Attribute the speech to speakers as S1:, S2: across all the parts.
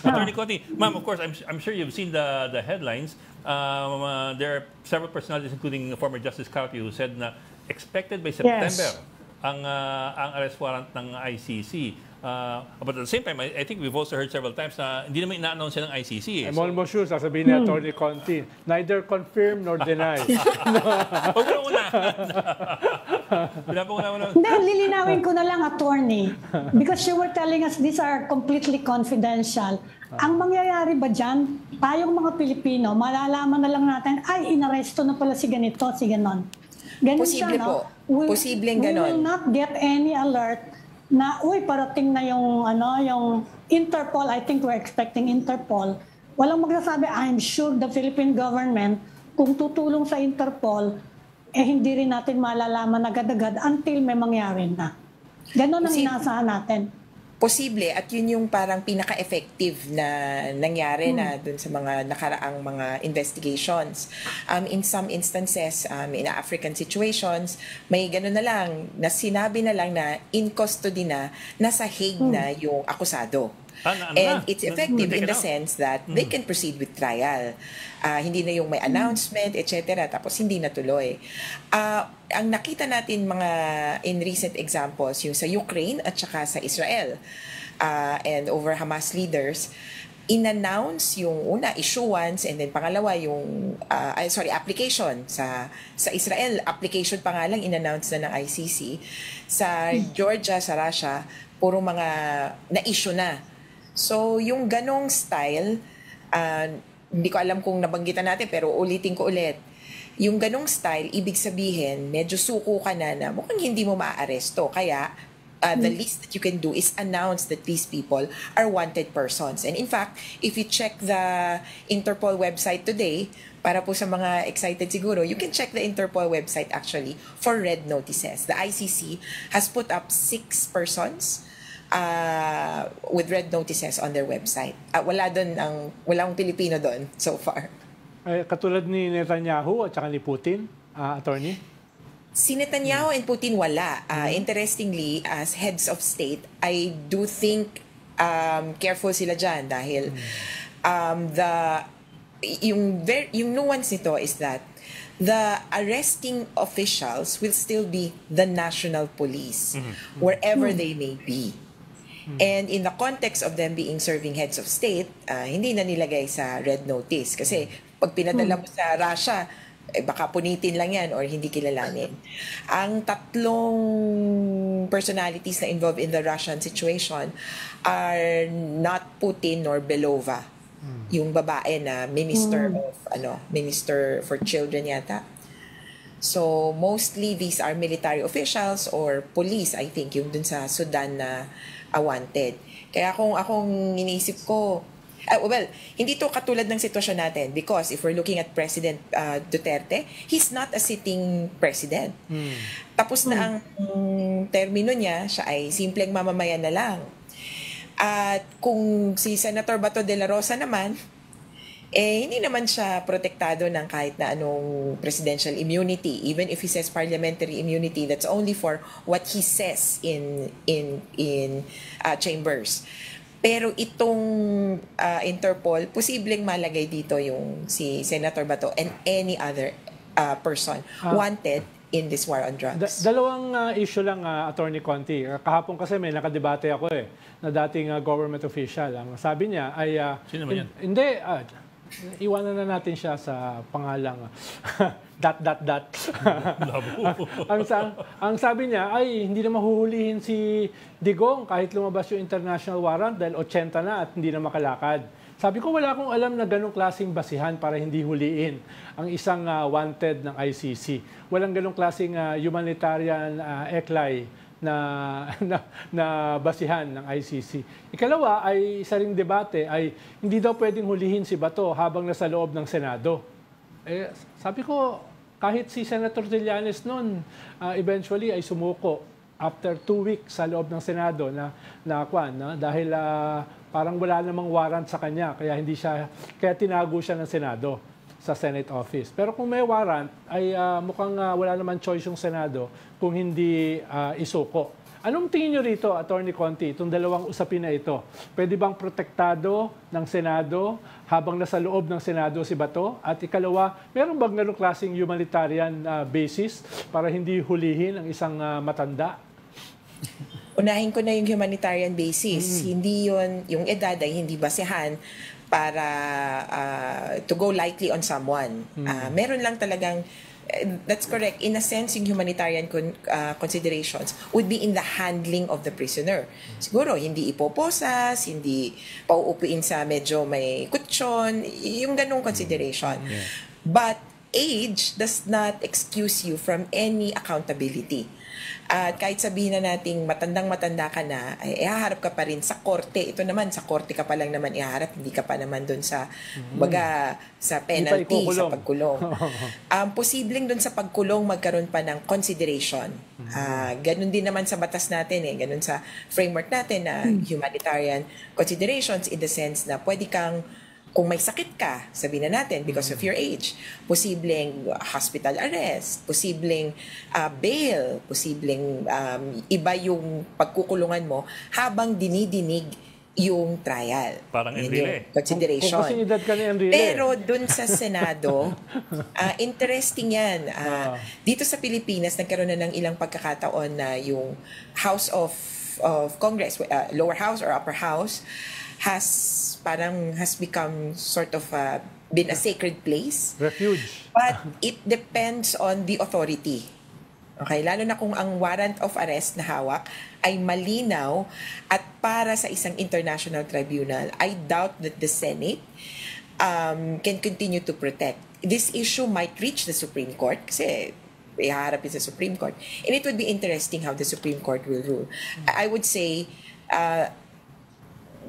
S1: Attorney Cotty, ma'am, of course, I'm sure you've seen the headlines. There are several personalities, including former Justice Cauty, who said na expected by September ang arrest warrant ng ICC. But at the same time, I think we've also heard several times na hindi naman ina-announce yan ng ICC.
S2: I'm almost sure, sasabihin ni Attorney Conti, neither confirm nor deny.
S1: Huwag mo na
S3: Hindi, lilinawin ko na lang, Attorney. Because you were telling us these are completely confidential. Ang mangyayari ba dyan, tayong mga Pilipino, malalaman na lang natin, ay, inaresto na pala si ganito, si ganon. Ganun
S4: Posible
S3: siya,
S4: po.
S3: no?
S4: Posibleng ganon.
S3: We will not get any alert na, uy, parating na yung Interpol. I think we're expecting Interpol. Walang magsasabi, I'm sure the Philippine government, kung tutulong sa Interpol, hindi rin natin malalaman agad-agad until may mangyari na. Ganon ang inaasahan natin.
S4: Posible, at yun yung parang pinaka-effective na nangyari na dun sa mga nakaraang mga investigations. In some instances, in African situations, may gano'n na lang, na sinabi na lang na in custody na, nasa Hague na yung akusado. And it's effective in the sense that they can proceed with trial. Hindi na yung may announcement, etc. Tapos hindi natuloy. Ang nakita natin mga in recent examples, yung sa Ukraine at saka sa Israel and over Hamas leaders, in-announce yung una, issuance, and then pangalawa yung, application. Sa Israel, application pa nga lang, in-announce na ng ICC. Sa Georgia, sa Russia, puro mga na-issue na. So, yung ganong style, hindi ko alam kung nabanggitan natin, pero ulitin ko ulit. Yung ganong style, ibig sabihin, medyo suko ka na mukhang hindi mo maaaresto. Kaya, the least that you can do is announce that these people are wanted persons. And in fact, if you check the Interpol website today, para po sa mga excited siguro, you can check the Interpol website actually for red notices. The ICC has put up 6 persons with red notices on their website. Walang Pilipino doon so far.
S2: Katulad ni Netanyahu at saka ni Putin, attorney?
S4: Si Netanyahu and Putin wala. Interestingly, as heads of state, I do think careful sila dyan dahil yung nuance nito is that the arresting officials will still be the national police, wherever they may be. And in the context of them being serving heads of state, hindi na nilagay sa red notice. Kasi pag pinadala mo sa Russia, baka punitin lang yan or hindi kilalanin. Ang tatlong personalities na involved in the Russian situation are not Putin nor Belova. Yung babae na minister for children yata. So mostly these are military officials or police, I think, yung dun sa Sudan na wanted. Kaya kung akong iniisip ko, hindi to katulad ng sitwasyon natin because if we're looking at President Duterte, he's not a sitting president. Tapos na ang termino niya, siya ay simpleng mamamayan na lang. At kung si Senator Bato de la Rosa naman, hindi naman siya protektado ng kahit na anong presidential immunity. Even if he says parliamentary immunity, that's only for what he says in chambers. Pero itong Interpol, posibleng malagay dito yung si Senator Bato and any other person wanted in this war on drugs.
S2: Dalawang issue lang, Attorney Conti. Kahapon kasi may nakadebate ako na dating government official. Ang sabi niya ay...
S1: Sino naman yan?
S2: Hindi, iwanan na natin siya sa pangalang ang sabi niya ay hindi na mahuhulihin si Digong kahit lumabas yung international warrant dahil 80 na at hindi na makalakad. Sabi ko wala akong alam na ganong klaseng basihan para hindi huliin ang isang wanted ng ICC. Walang ganong klaseng humanitarian eklay na basihan ng ICC. Ikalawa ay isa ring debate ay hindi daw pwedeng hulihin si Bato habang nasa loob ng Senado. Sabi ko, kahit si Senator Trillanes noon, eventually ay sumuko after 2 weeks sa loob ng Senado dahil parang wala namang warrant sa kanya kaya tinago siya ng Senado sa Senate office. Pero kung may warrant ay mukhang wala naman choice yung Senado kung hindi isuko Anong tingin nyo rito, Attorney Conti, itong dalawang usapin na ito? Pwede bang protektado ng Senado habang nasa loob ng Senado si Bato? At ikalawa, meron bang ganong klaseng humanitarian basis para hindi hulihin ang isang matanda?
S4: Unahin ko na yung humanitarian basis. Hindi yun, yung edad ay hindi basehan para to go lightly on someone. Meron lang talagang, that's correct. In a sense, yung humanitarian considerations would be in the handling of the prisoner. Siguro, hindi ipoposas, hindi pauupuin sa medyo may kutsyon, yung ganong consideration. But age does not excuse you from any accountability. At kahit sabihin na nating matandang-matanda ka na, ay ihaharap ka pa rin sa korte. Ito naman, sa korte ka pa lang naman ihaharap, hindi ka pa naman doon sa, baga, sa penalty, sa pagkulong. Posibleng doon sa pagkulong magkaroon pa ng consideration. Ganun din naman sa batas natin, ganun sa framework natin na humanitarian considerations in the sense na pwede kang kung may sakit ka, sabihin na natin, because of your age, posibleng hospital arrest, posibleng bail, posibleng iba yung pagkukulungan mo habang dinidinig yung trial.
S1: Parang Enrile.
S4: Consideration.
S2: Kung kasing edad ka ni Enrile.
S4: Pero dun sa Senado, interesting yan. Dito sa Pilipinas, nagkaroon na ng ilang pagkakataon na yung House of Congress, lower house or upper house, has become sort of been a sacred place.
S2: Refuge.
S4: But it depends on the authority. Okay, lalo na kung ang warrant of arrest na hawak ay malinaw at para sa isang international tribunal, I doubt that the Senate can continue to protect. This issue might reach the Supreme Court kasi ihaharap sa Supreme Court. And it would be interesting how the Supreme Court will rule. I would say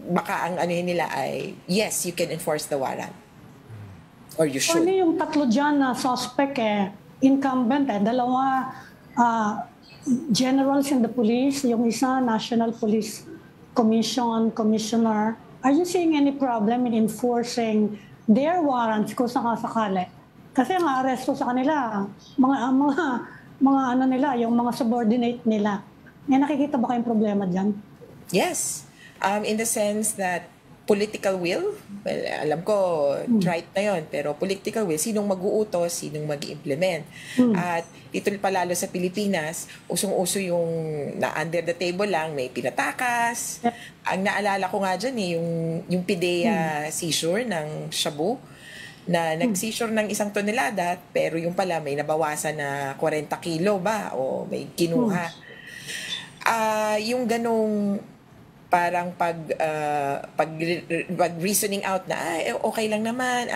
S4: baka ang ano nila ay, yes, you can enforce the warrant. Or you should.
S3: Ano yung tatlo dyan na suspect incumbent dalawa generals in the police, yung isa National Police Commissioner. Are you seeing any problem in enforcing their warrants kung sakasakali? Kasi ang aresto sa kanila, mga ano nila, yung mga subordinate nila. May nakikita ba kayong problema dyan?
S4: Yes. In the sense that political will, well, alam ko, right na yon, pero political will, sinong mag-uutos, sinong mag-implement. At ito palalo sa Pilipinas, usong-uso yung na under the table lang, may pinatakas. Ang naalala ko nga dyan, yung PIDEA seizure ng Shabu, na nag-seizure ng 1 tonelada, pero yung pala may nabawasan na 40 kilo ba, o may kinuha. Yung ganong parang pag reasoning out na okay lang naman,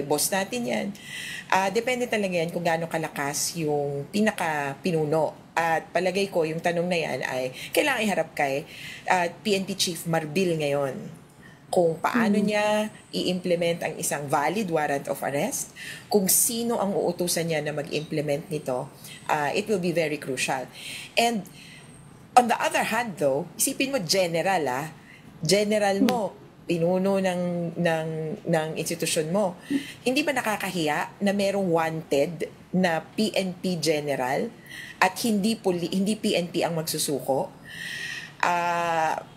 S4: boss natin yan. Depende talaga yan kung gaano kalakas yung pinaka-pinuno. At palagay ko, yung tanong na yan ay kailangan iharap kay PNP Chief Marbil ngayon kung paano niya i-implement ang isang valid warrant of arrest, kung sino ang uutusan niya na mag-implement nito, it will be very crucial. And on the other hand though, isipin mo general mo, pinuno ng institusyon mo. Hindi ba nakakahiya na merong wanted na PNP general at hindi PNP ang magsusuko?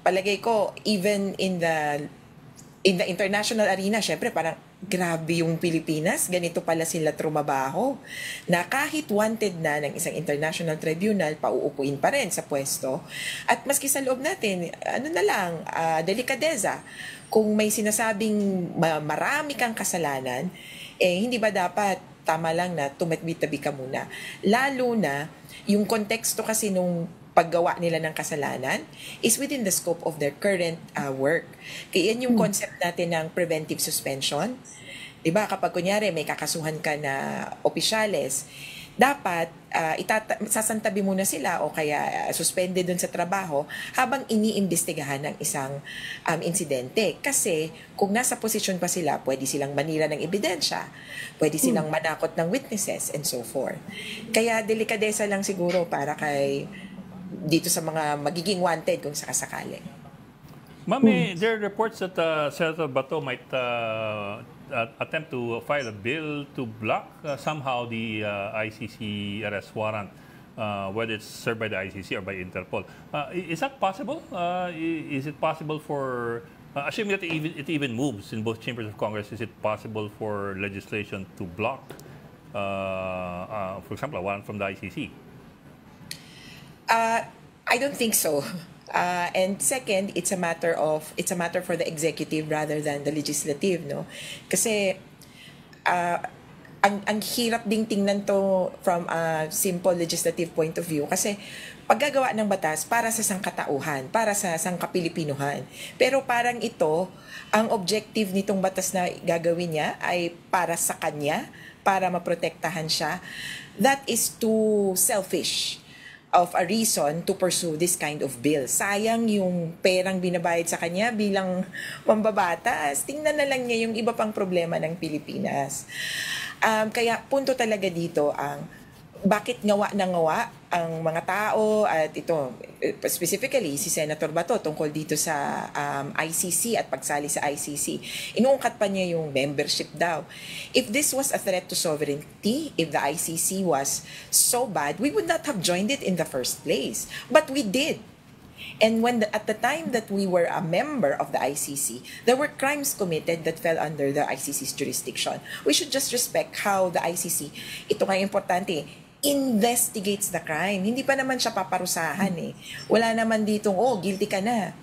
S4: Palagay ko, even in the international arena, syempre parang grabe yung Pilipinas, ganito pala sila trumabaho, na kahit wanted na ng isang international tribunal, pauupuin pa rin sa pwesto. At maski sa loob natin, delikadeza. Kung may sinasabing marami kang kasalanan, hindi ba dapat tama lang na tumatbi-tabi ka muna? Lalo na, yung konteksto kasi nung paggawa nila ng kasalanan is within the scope of their current work. Kaya yan yung concept natin ng preventive suspension. Diba, kapag kunyari may kakasuhan ka na opisyales, dapat sasantabi muna sila o kaya suspended dun sa trabaho habang iniimbestigahan ng isang insidente. Kasi kung nasa posisyon pa sila, pwede silang manira ng ebidensya, pwede silang manakot ng witnesses, and so forth. Kaya delikadesa lang siguro para dito sa mga magiging wanted kung sakasakali.
S1: Ma'am, there are reports that Senator Bato might attempt to file a bill to block somehow the ICC arrest warrant. whether it's served by the ICC or by Interpol. Is that possible? Is it possible for, assuming that it even moves in both chambers of Congress, is it possible for legislation to block, for example, a warrant from the ICC?
S4: I don't think so. And second, it's a matter for the executive rather than the legislative, no? Kasi ang hirap ding tingnan to from a simple legislative point of view kasi paggagawa ng batas para sa sangkatauhan, para sa sangkapilipinuhan. Pero parang ito, ang objective nitong batas na gagawin niya ay para sa kanya, para maprotektahan siya. That is too selfish of a reason to pursue this kind of bill. Sayang yung perang binabayad sa kanya bilang mambabatas. Tingnan na lang niya yung iba pang problema ng Pilipinas. Kaya punto talaga dito ang bakit ngawa na ngawa ang mga tao at ito, specifically si Senator Bato tungkol dito sa ICC at pagsali sa ICC. Inuungkat pa niya yung membership daw. If this was a threat to sovereignty, if the ICC was so bad, we would not have joined it in the first place. But we did. And at the time that we were a member of the ICC, there were crimes committed that fell under the ICC's jurisdiction. We should just respect how the ICC, ito nga importante, investigates the crime. Hindi pa naman siya paparusahan eh. Wala naman ditong, guilty ka na.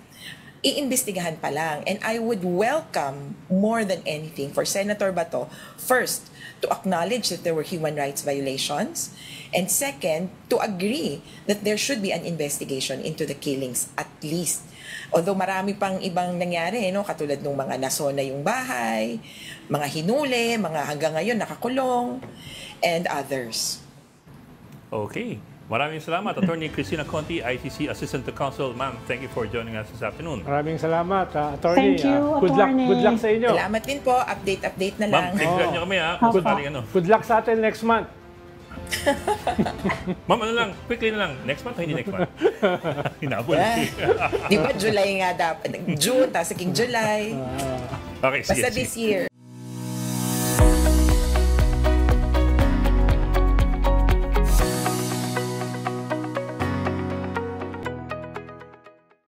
S4: Iimbestigahan pa lang. And I would welcome more than anything for Senator Bato, first, to acknowledge that there were human rights violations, and second, to agree that there should be an investigation into the killings at least. Although marami pang ibang nangyari, no? Katulad ng mga nasona yung bahay, mga hinuli, mga hanggang ngayon nakakulong, and others.
S1: Okay. Maraming salamat. Attorney Cristina Conti, ICC Assistant to Counsel. Ma'am, thank you for joining us this afternoon.
S2: Maraming salamat, Attorney.
S3: Thank you,
S2: Good
S3: Attorney.
S2: luck sa inyo.
S4: Salamat din po. Update na
S1: Ma'am,
S4: lang.
S1: tignan niyo kami kung sakaling ano.
S2: Good luck sa atin next month.
S1: Ma'am, ano lang, quickly na lang. Next month o hindi next month? Hinabol.
S4: Di ba July nga dapat? June, tapos naging July.
S1: Okay, sige.
S4: Basta this year.